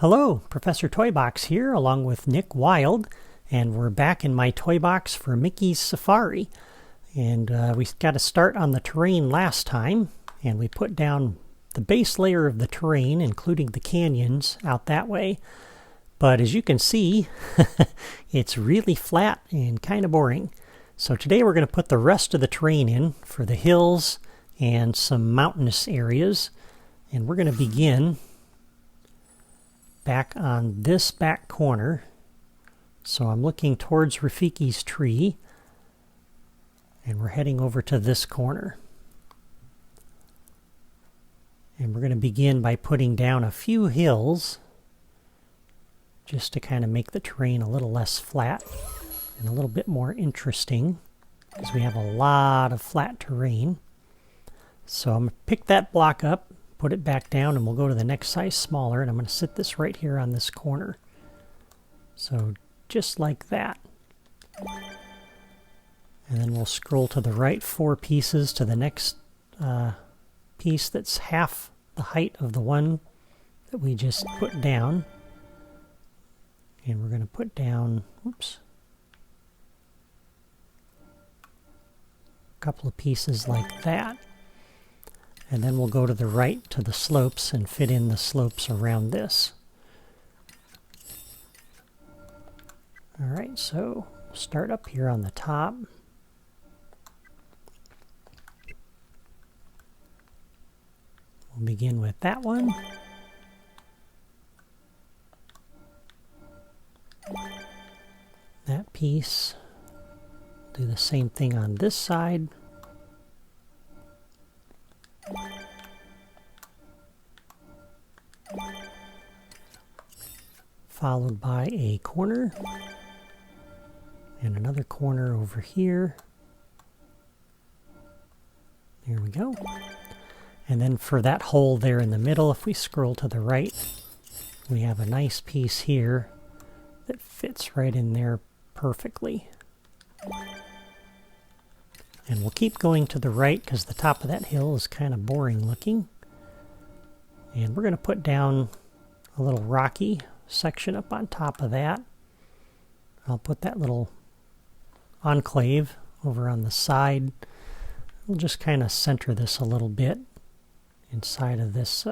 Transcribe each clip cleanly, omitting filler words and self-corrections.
Hello, Professor Toybox here along with Nick Wild, and we're back in my toy box for Mickey's Safari. And we got a start on the terrain last time, and we put down the base layer of the terrain, including the canyons, out that way. But as you can see, it's really flat and kind of boring. So today we're going to put the rest of the terrain in for the hills and some mountainous areas. And we're going to begin back on this back corner. So I'm looking towards Rafiki's tree, and we're heading over to this corner. And we're going to begin by putting down a few hills just to kind of make the terrain a little less flat and a little bit more interesting, because we have a lot of flat terrain. So I'm going to pick that block up, put it back down, and we'll go to the next size smaller, and I'm going to sit this right here on this corner. So just like that. And then we'll scroll to the right 4 pieces to the next piece that's half the height of the one that we just put down. And we're going to put down, whoops, a couple of pieces like that. And then we'll go to the right to the slopes and fit in the slopes around this. Alright, so we'll start up here on the top. We'll begin with that one. That piece. Do the same thing on this side. Followed by a corner and another corner over here. There we go. And then for that hole there in the middle, if we scroll to the right, we have a nice piece here that fits right in there perfectly. And we'll keep going to the right because the top of that hill is kind of boring looking. And we're going to put down a little rocky section up on top of that. I'll put that little enclave over on the side. We'll just kind of center this a little bit inside of this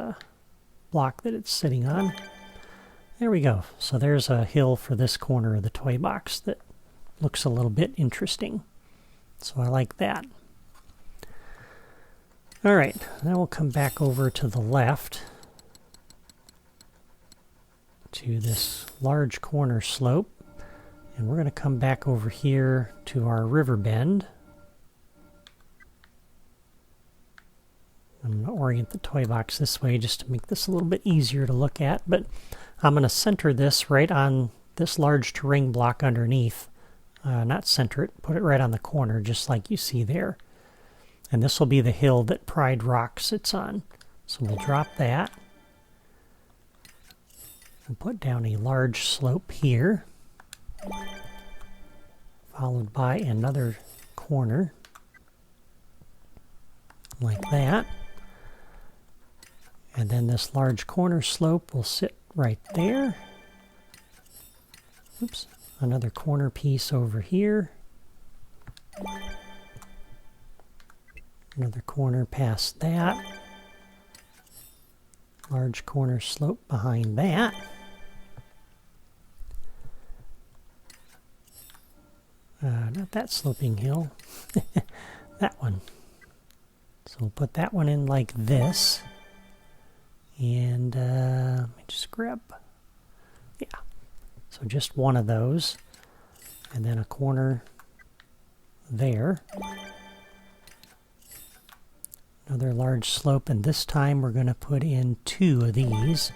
block that it's sitting on. There we go. So there's a hill for this corner of the toy box that looks a little bit interesting. So I like that. Alright, now we'll come back over to the left to this large corner slope, and we're going to come back over here to our river bend. I'm going to orient the toy box this way just to make this a little bit easier to look at, but I'm going to center this right on this large terrain block underneath. Not center it, put it right on the corner just like you see there. And this will be the hill that Pride Rock sits on. So we'll drop that and put down a large slope here, followed by another corner like that. And then this large corner slope will sit right there. Oops, another corner piece over here. Another corner past that. Large corner slope behind that. Not that sloping hill. That one. So we'll put that one in like this. And let me just grab, yeah, so just one of those, and then a corner there. Another large slope, and this time we're going to put in 2 of these.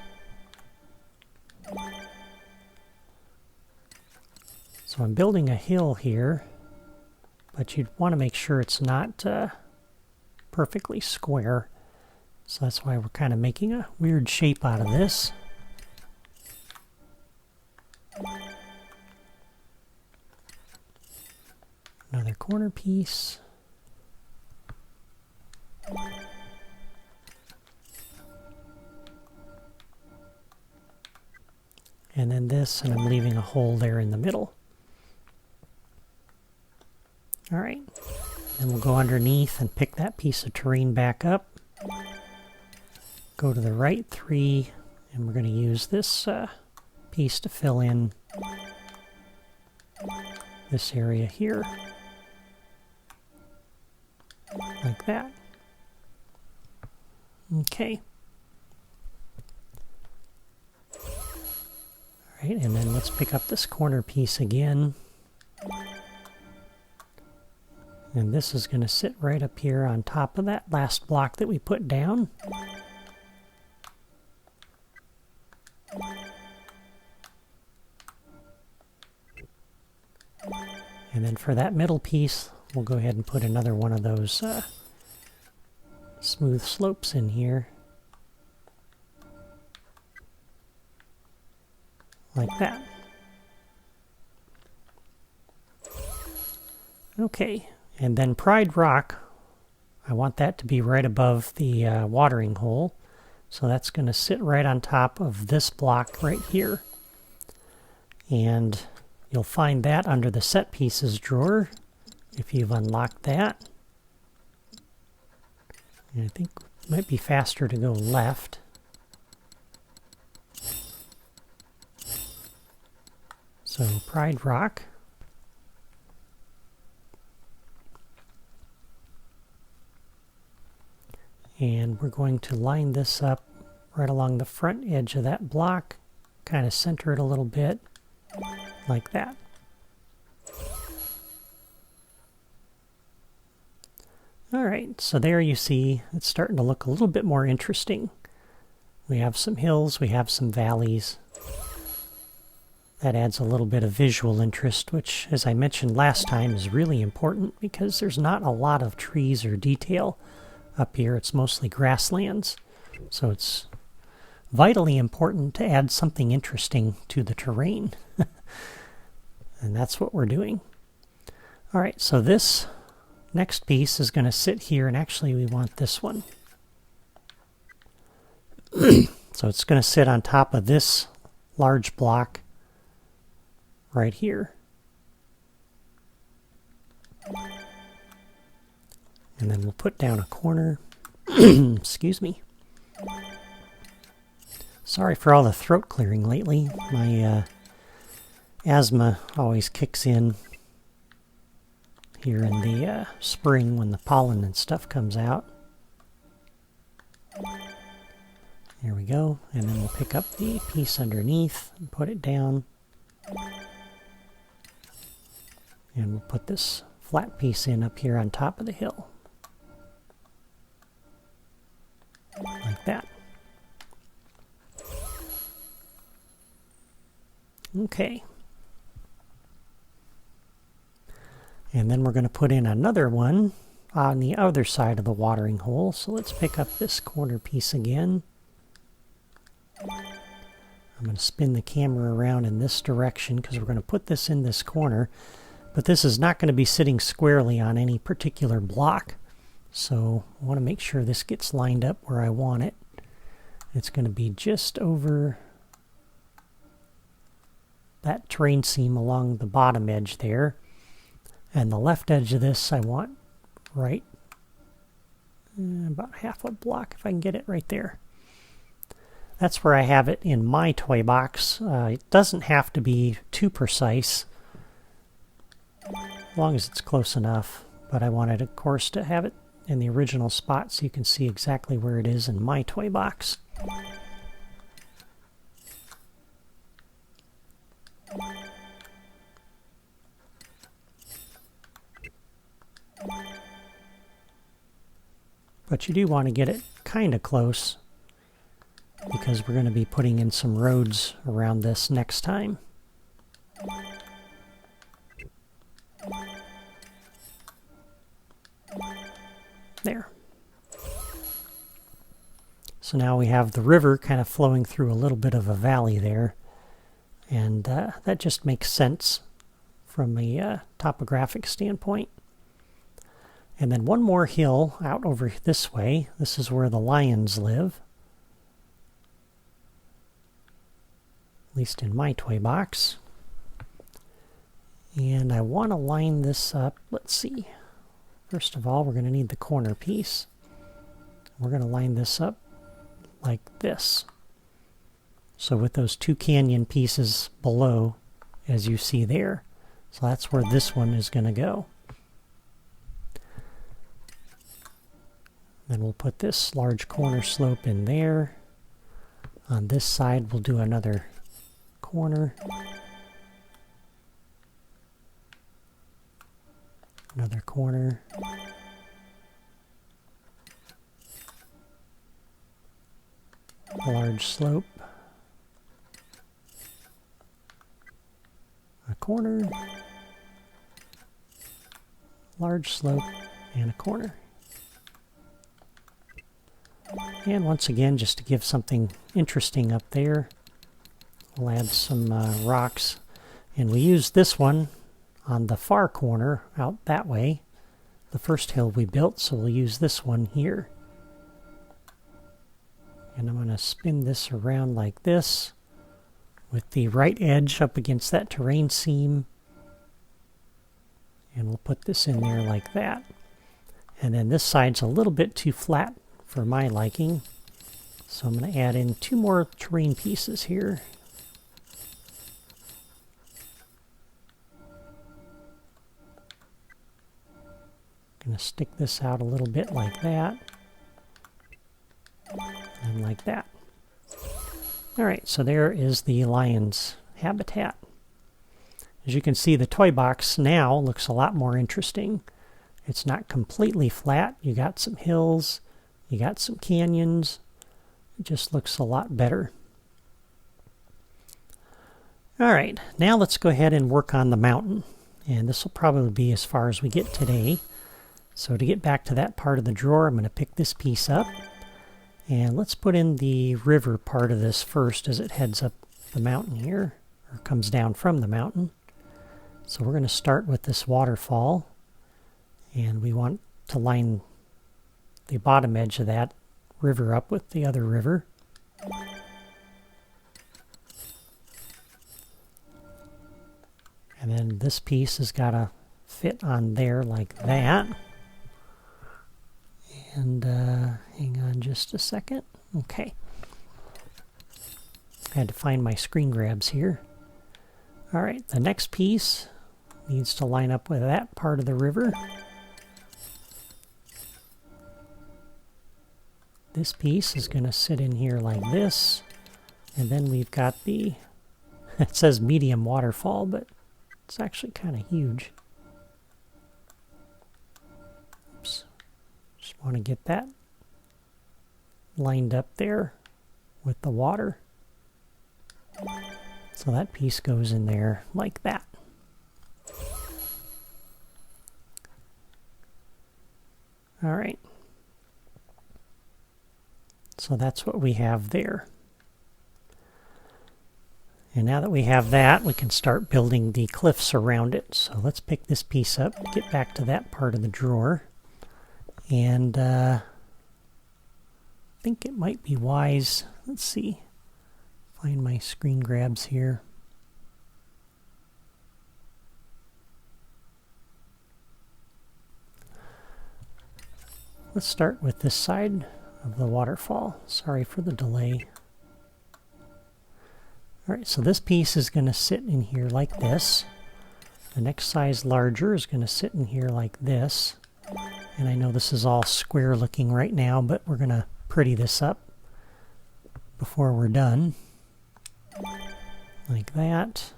So I'm building a hill here, but you'd want to make sure it's not perfectly square. So that's why we're kind of making a weird shape out of this. Another corner piece. and then this, and I'm leaving a hole there in the middle. All right, then we'll go underneath and pick that piece of terrain back up. Go to the right 3, and we're going to use this piece to fill in this area here, like that. Okay. All right, and then let's pick up this corner piece again. And this is going to sit right up here on top of that last block that we put down. And then for that middle piece, we'll go ahead and put another one of those smooth slopes in here. Like that. Okay, and then Pride Rock, I want that to be right above the watering hole. So that's going to sit right on top of this block right here. And you'll find that under the Set Pieces drawer if you've unlocked that. And I think it might be faster to go left. So Pride Rock. And we're going to line this up right along the front edge of that block, kind of center it a little bit, like that. Alright, so there you see it's starting to look a little bit more interesting. We have some hills, we have some valleys. That adds a little bit of visual interest, which, as I mentioned last time, is really important because there's not a lot of trees or detail up here. It's mostly grasslands. So it's vitally important to add something interesting to the terrain. And that's what we're doing. All right, so this next piece is going to sit here, and actually we want this one. So it's going to sit on top of this large block right here. And then we'll put down a corner. Excuse me. Sorry for all the throat clearing lately. My asthma always kicks in here in the spring when the pollen and stuff comes out. There we go. And then we'll pick up the piece underneath and put it down. And we'll put this flat piece in up here on top of the hill. Like that. Okay. And then we're going to put in another one on the other side of the watering hole. So let's pick up this corner piece again. I'm going to spin the camera around in this direction because we're going to put this in this corner. But this is not going to be sitting squarely on any particular block. So I want to make sure this gets lined up where I want it. It's going to be just over that terrain seam along the bottom edge there. And the left edge of this I want right about half a block, if I can get it right there. That's where I have it in my toy box. It doesn't have to be too precise, as long as it's close enough. But I wanted, of course, to have it in the original spot so you can see exactly where it is in my toy box. But you do want to get it kind of close because we're going to be putting in some roads around this next time. There. So now we have the river kind of flowing through a little bit of a valley there. And that just makes sense from a topographic standpoint. And then one more hill out over this way. This is where the lions live. at least in my toy box. And I want to line this up. Let's see. First of all, we're going to need the corner piece. We're going to line this up like this. So with those two canyon pieces below, as you see there. So that's where this one is going to go. Then we'll put this large corner slope in there. On this side, we'll do another corner. Another corner. A large slope. A corner. Large slope and a corner. And once again, just to give something interesting up there, we'll add some rocks. And we use this one on the far corner out that way, the first hill we built, so we'll use this one here. And I'm going to spin this around like this with the right edge up against that terrain seam. And we'll put this in there like that. And then this side's a little bit too flat for my liking, so I'm going to add in 2 more terrain pieces here. Going to stick this out a little bit like that, and like that. Alright, so there is the lion's habitat. As you can see, the toy box now looks a lot more interesting. It's not completely flat. You got some hills, you got some canyons. It just looks a lot better. Alright, now let's go ahead and work on the mountain. And this will probably be as far as we get today. So to get back to that part of the drawer, I'm going to pick this piece up. And let's put in the river part of this first as it heads up the mountain here, or comes down from the mountain. So we're going to start with this waterfall. And we want to line the bottom edge of that river up with the other river. And then this piece has got to fit on there like that. And hang on just a second. Okay. I had to find my screen grabs here. Alright, the next piece needs to line up with that part of the river. This piece is going to sit in here like this. And then we've got the, it says medium waterfall, but it's actually kind of huge. Oops. Just want to get that lined up there with the water. So that piece goes in there like that. All right. So that's what we have there. And now that we have that, we can start building the cliffs around it. So let's pick this piece up, get back to that part of the drawer. And I think it might be wise, let's see, find my screen grabs here. Let's start with this side of the waterfall. Sorry for the delay. Alright, so this piece is going to sit in here like this. The next size larger is going to sit in here like this. And I know this is all square looking right now, but we're going to pretty this up before we're done. Like that.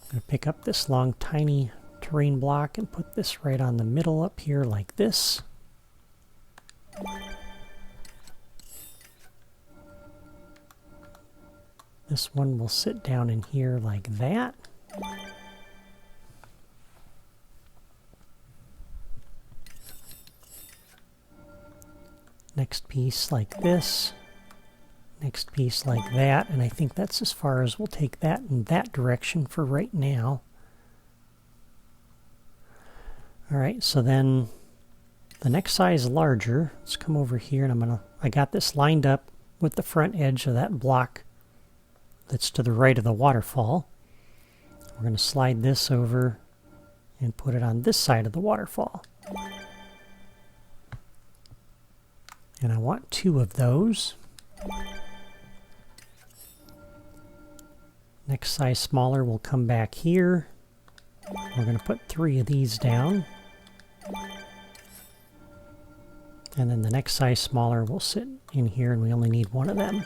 I'm going to pick up this long tiny terrain block and put this right on the middle up here like this. This one will sit down in here like that. Next piece like this. Next piece like that. And I think that's as far as we'll take that in that direction for right now. Alright, so then the next size larger. Let's come over here and I got this lined up with the front edge of that block that's to the right of the waterfall. We're going to slide this over and put it on this side of the waterfall. And I want 2 of those. Next size smaller will come back here. We're going to put 3 of these down. And then the next size smaller will sit in here, and we only need 1 of them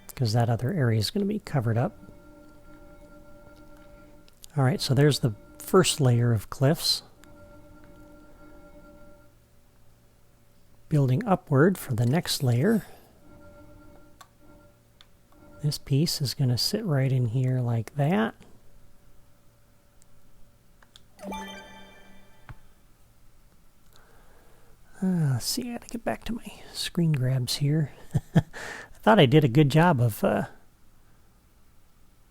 because that other area is going to be covered up. Alright, so there's the first layer of cliffs. Building upward for the next layer. This piece is going to sit right in here like that. Let's see, I gotta get back to my screen grabs here. I thought I did a good job of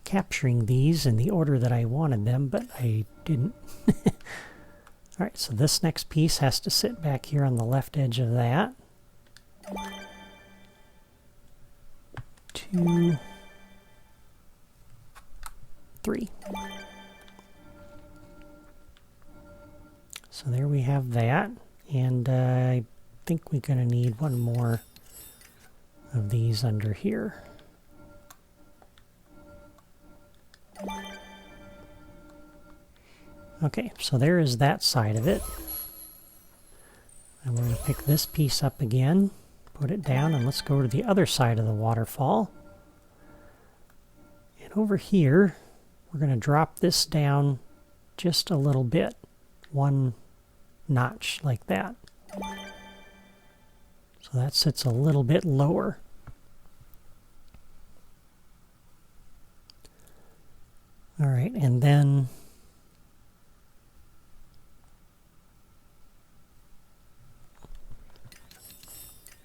capturing these in the order that I wanted them, but I didn't. Alright, so this next piece has to sit back here on the left edge of that. 2, 3. So there we have that. And I think we're going to need 1 more of these under here. Okay, so there is that side of it. And we're going to pick this piece up again, put it down, and let's go to the other side of the waterfall. And over here, we're going to drop this down just a little bit. 1 notch like that. So that sits a little bit lower. All right, and then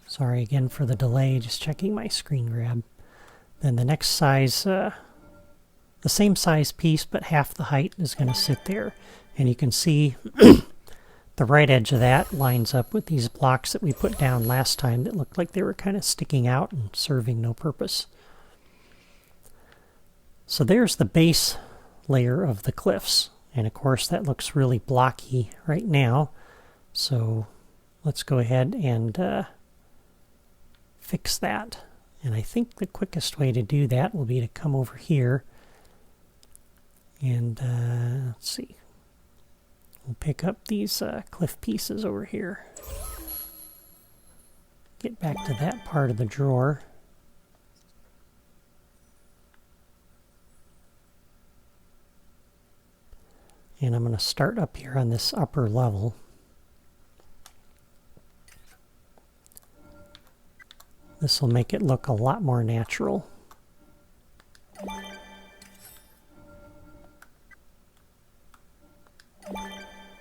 sorry again for the delay, just checking my screen grab. Then the next size, the same size piece but half the height is going to sit there. And you can see the right edge of that lines up with these blocks that we put down last time that looked like they were kind of sticking out and serving no purpose. So there's the base layer of the cliffs. And of course that looks really blocky right now. So let's go ahead and fix that. And I think the quickest way to do that will be to come over here and let's see. We'll pick up these cliff pieces over here. Get back to that part of the drawer. And I'm going to start up here on this upper level. This will make it look a lot more natural.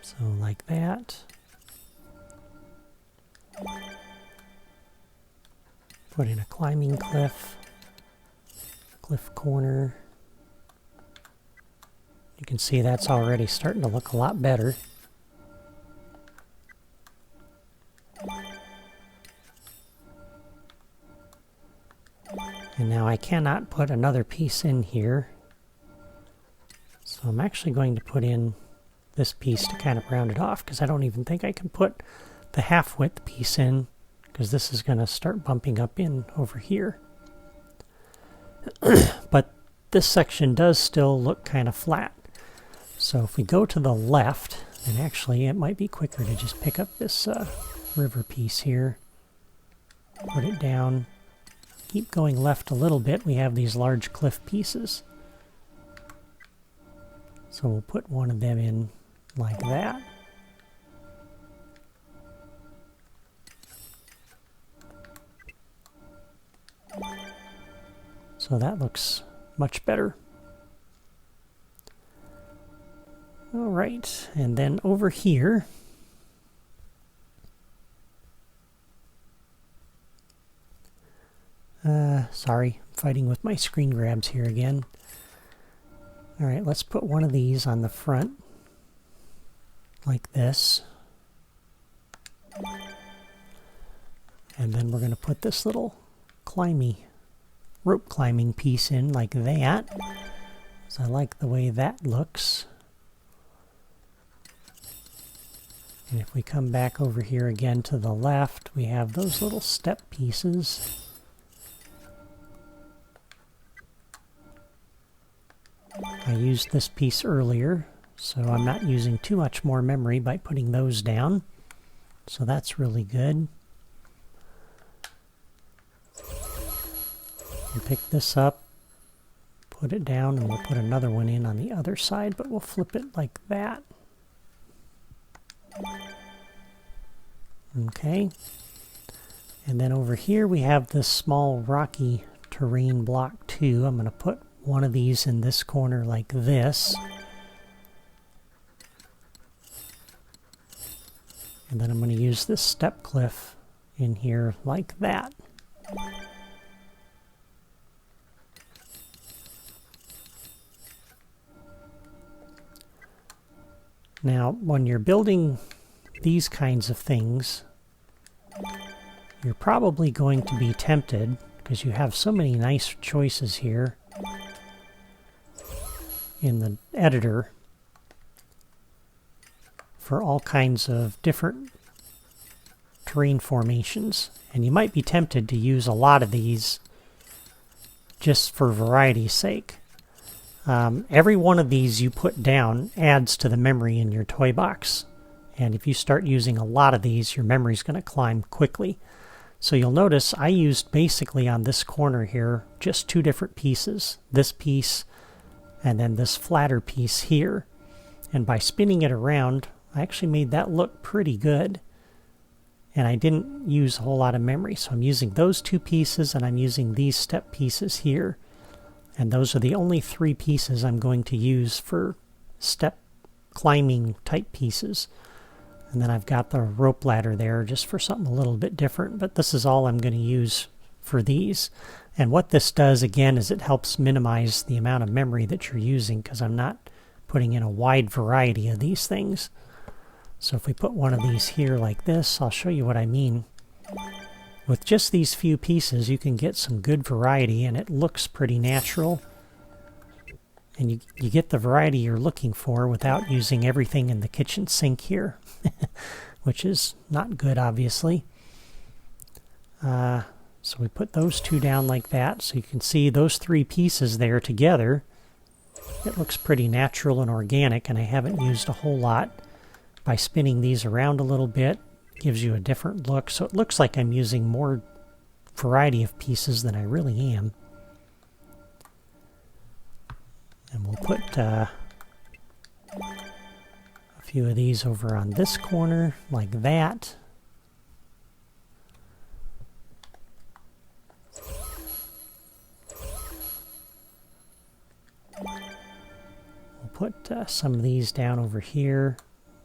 So like that. Put in a climbing cliff, cliff corner. You can see that's already starting to look a lot better. And now I cannot put another piece in here. So I'm actually going to put in this piece to kind of round it off, because I don't even think I can put the half-width piece in, because this is going to start bumping up in over here. But this section does still look kind of flat. So if we go to the left, and actually it might be quicker to just pick up this river piece here, put it down, keep going left a little bit, we have these large cliff pieces. So we'll put 1 of them in like that. So that looks much better. All right, and then over here, sorry, I'm fighting with my screen grabs here again. All right, let's put 1 of these on the front, like this. And then we're going to put this little rope climbing piece in like that. So I like the way that looks. And if we come back over here again to the left, we have those little step pieces. I used this piece earlier, so I'm not using too much more memory by putting those down. So that's really good. We'll pick this up, put it down, and we'll put another one in on the other side, but we'll flip it like that. Okay. And then over here we have this small rocky terrain block too. I'm going to put one of these in this corner like this. And then I'm going to use this step cliff in here like that. Now, when you're building these kinds of things, you're probably going to be tempted, because you have so many nice choices here in the editor for all kinds of different terrain formations. And you might be tempted to use a lot of these just for variety's sake. Every one of these you put down adds to the memory in your toy box. And if you start using a lot of these, your memory is going to climb quickly. So you'll notice I used basically on this corner here just two different pieces. This piece and then this flatter piece here. And by spinning it around, I actually made that look pretty good. And I didn't use a whole lot of memory. So I'm using those two pieces and I'm using these step pieces here. And those are the only three pieces I'm going to use for step climbing type pieces. And then I've got the rope ladder there just for something a little bit different. But this is all I'm going to use for these. And what this does, again, is it helps minimize the amount of memory that you're using, because I'm not putting in a wide variety of these things. So if we put one of these here like this, I'll show you what I mean. With just these few pieces, you can get some good variety, and it looks pretty natural. And you get the variety you're looking for without using everything in the kitchen sink here, which is not good, obviously. So we put those two down like that, so you can see those three pieces there together. It looks pretty natural and organic, and I haven't used a whole lot. By spinning these around a little bit, gives you a different look, so it looks like I'm using more variety of pieces than I really am. And we'll put a few of these over on this corner like that. We'll put some of these down over here.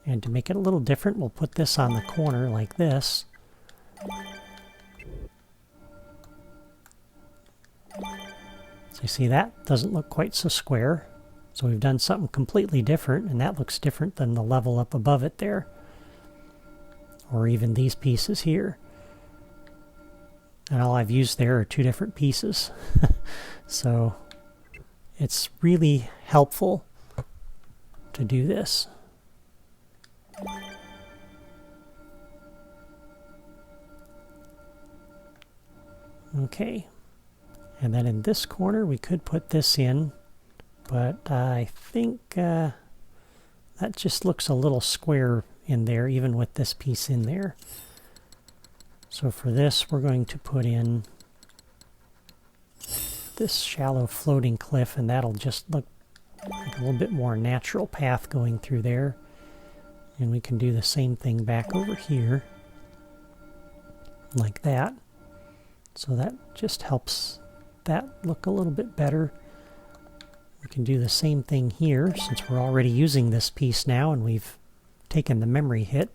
And to make it a little different, we'll put this on the corner like this. So you see that doesn't look quite so square. So we've done something completely different, and that looks different than the level up above it there. Or even these pieces here. And all I've used there are two different pieces. So it's really helpful to do this. Okay, and then in this corner we could put this in, but I think that just looks a little square in there, even with this piece in there. So for this, we're going to put in this shallow floating cliff, and that'll just look like a little bit more natural path going through there. And we can do the same thing back over here, like that. So that just helps that look a little bit better. We can do the same thing here, since we're already using this piece now and we've taken the memory hit.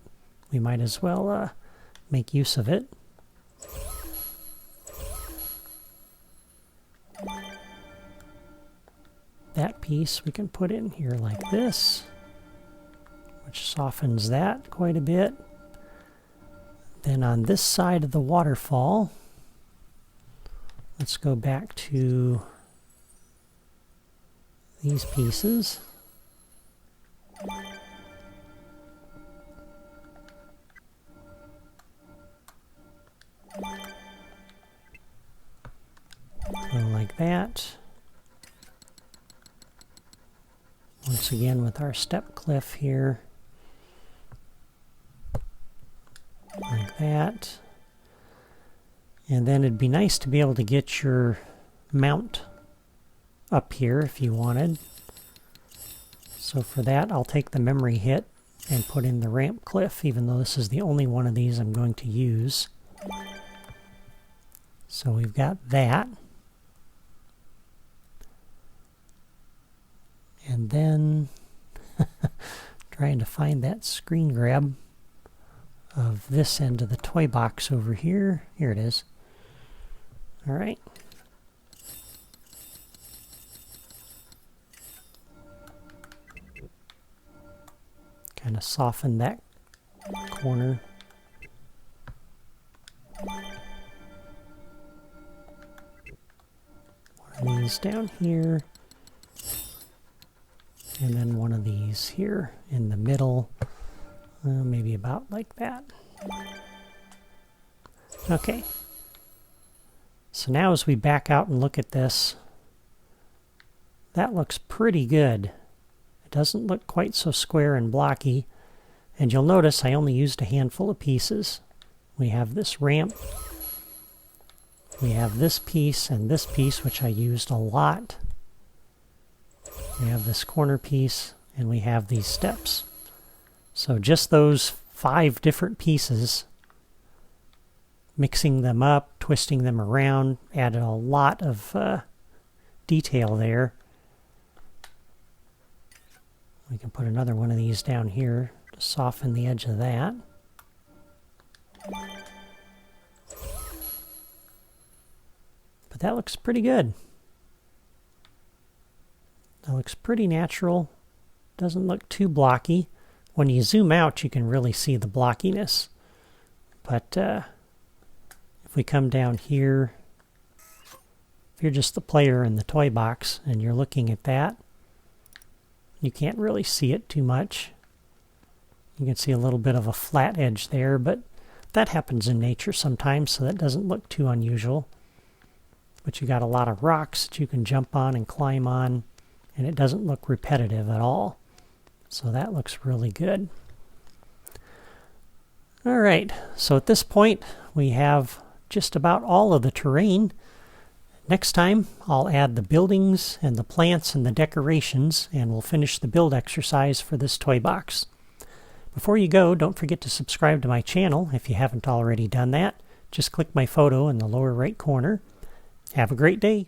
We might as well make use of it. That piece we can put in here like this, which softens that quite a bit. Then on this side of the waterfall, let's go back to these pieces. Go like that. Once again with our step cliff here. Like that. And then it'd be nice to be able to get your mount up here if you wanted. So for that, I'll take the memory hit and put in the ramp cliff, even though this is the only one of these I'm going to use. So we've got that. And then trying to find that screen grab of this end of the toy box over here. Here it is. All right. Kind of soften that corner. One of these down here. And then one of these here in the middle. Maybe about like that. Okay. So now as we back out and look at this, that looks pretty good. It doesn't look quite so square and blocky. And you'll notice I only used a handful of pieces. We have this ramp. We have this piece and this piece, which I used a lot. We have this corner piece, and we have these steps. So just those 5 different pieces, mixing them up, twisting them around, added a lot of detail there. We can put another one of these down here to soften the edge of that. But that looks pretty good. That looks pretty natural. Doesn't look too blocky. When you zoom out, you can really see the blockiness. But if we come down here, if you're just the player in the toy box and you're looking at that, you can't really see it too much. You can see a little bit of a flat edge there, but that happens in nature sometimes, so that doesn't look too unusual. But you got a lot of rocks that you can jump on and climb on, and it doesn't look repetitive at all. So that looks really good. All right, so at this point we have just about all of the terrain. Next time I'll add the buildings and the plants and the decorations, and we'll finish the build exercise for this toy box. Before you go, don't forget to subscribe to my channel if you haven't already done that. Just click my photo in the lower right corner. Have a great day.